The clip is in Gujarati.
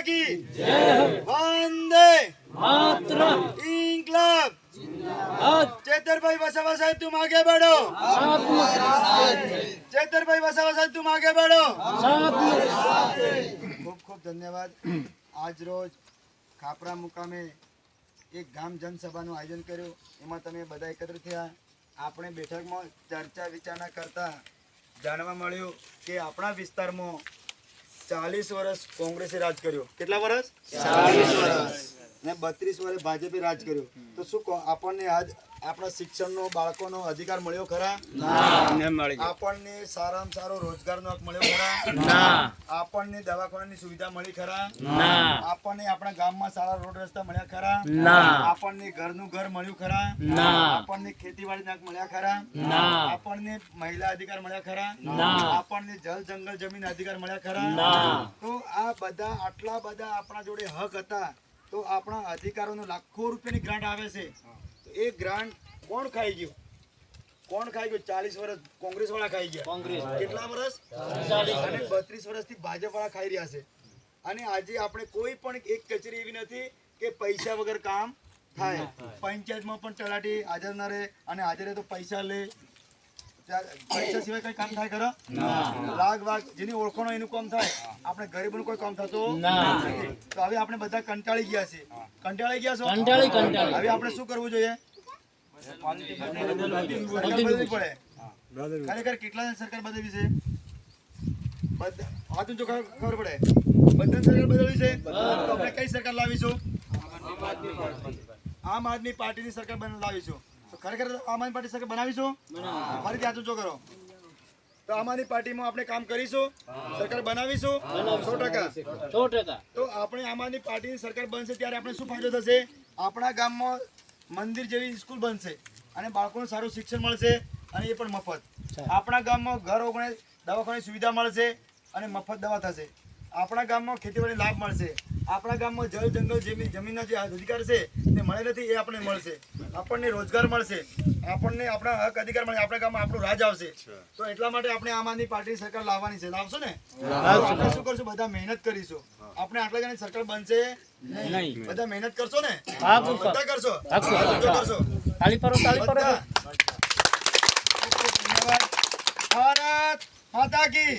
की वंदे मातरम। इंकलाब चेतर भाई वसावा साहब तुम आगे बढ़ो। चेतर भाई वसावा साहब तुम आगे बढ़ो। खूब खूब धन्यवाद। आज रोज खापरा मुकामे एक गाम जनसभाનું આયોજન કર્યું। એમાં તમે બધા એકત્ર થયા। આપણે બેઠકમાં ચર્ચા વિચારણા કરતા જાણવા મળ્યું કે આપણા વિસ્તારમાં 40 વર્ષ કોંગ્રેસે રાજ કર્યો। કેટલા વર્ષ? 40 વર્ષ। ને 32 વર્ષ ભાજપે રાજ કર્યો। તો શું આપણને આજ આપણા શિક્ષણનો બાળકોનો અધિકાર મળ્યો ખરા? ના। આપણને સારામાં સારો રોજગારનો હક મળ્યો ખરા? ના। આપણને દવાખાનાની સુવિધા મળી ખરા? ના। આપણને આપણા ગામમાં સારા રોડ રસ્તા મળ્યા ખરા? ના। આપણને ઘરનું ઘર મળ્યું ખરા? ના। આપણને ખેતીવાડીના હક મળ્યા ખરા? ના। આપણને મહિલા અધિકાર મળ્યા ખરા? ના। આપણને જલ જંગલ જમીન અધિકાર મળ્યા ખરા? ના। તો આ બધા આટલા બધા આપણા જોડે હક હતા। તો આપણા અધિકારોનો લાખો રૂપિયાની ગ્રાન્ટ આવે છે। તો એ ગ્રાન્ટ કોણ ખાઈ ગયું? કોણ ખાઈ ગયું? 40 વર્ષ કોંગ્રેસ વાળા ખાઈ ગયા। કેટલા વર્ષ? 40। અને 32 વર્ષથી ભાજપ વાળા ખાઈ રહ્યા છે। અને આજે આપણે કોઈ પણ એક કચેરી એવી નથી કે પૈસા વગર કામ થાય। પંચાયતમાં પણ તલાટી હાજર ન રહે, અને હાજર તો પૈસા લે। પૈસા સિવાય કઈ કામ થાય ખરા? લાગ વાગ જેની ઓળખાણ એનું કામ થાય। આપણે ગરીબોનું કોઈ કામ થતું નથી। તો હવે આપણે બધા કંટાળી ગયા છે। કંટાળી ગયા છો? હવે આપણે શું કરવું જોઈએ? સરકાર બદલવી પડે। ખરેખર કેટલા સરકાર બદલવી છે? આ તો જો ખબર પડે બધા સરકાર બદલવી છે। તો આપણે કઈ સરકાર લાવીશું? આમ આદમી પાર્ટીની સરકાર લાવીશું। તો ખરેખર આમ આદમી પાર્ટી સરકાર બનાવીશું? ફરીથી હાથ ઊંચો કરો। તો આમ આદમી પાર્ટીમાં આપણે કામ કરીશું, સરકાર બનાવીશું 100%। તો આપણે આમ આદમી પાર્ટીની સરકાર બનશે ત્યારે આપણે શું ફાયદો થશે? આપણા ગામમાં મંદિર જેવી સ્કૂલ બનશે, અને બાળકોને સારું શિક્ષણ મળશે, અને એ પણ મફત। આપણા ગામમાં ઘર ઓગણે દવાખાનાની સુવિધા મળશે, અને મફત દવા થશે। આપણા ગામમાં ખેતીવાડી લાભ મળશે। આપણા ગામમાં જળ જંગલ જમીનના જે અધિકાર છે તે મળે નથી, એ આપણને મળશે। આપણને રોજગાર મળશે, આપણને આપણા હક અધિકાર મળે, આપણા ગામમાં આપણું રાજ આવશે। તો એટલા માટે આપણે આમ આદમી પાર્ટીની સરકાર લાવવાની છે। લાવશો ને? આપણે શું કરશું? બધા મહેનત કરીશું। આપણે આટલા જણાની સરકાર બનશે નહીં। બધા મહેનત કરશો ને? બધા કરશો? કરશો? ધન્યવાદ। ભારત માતા કી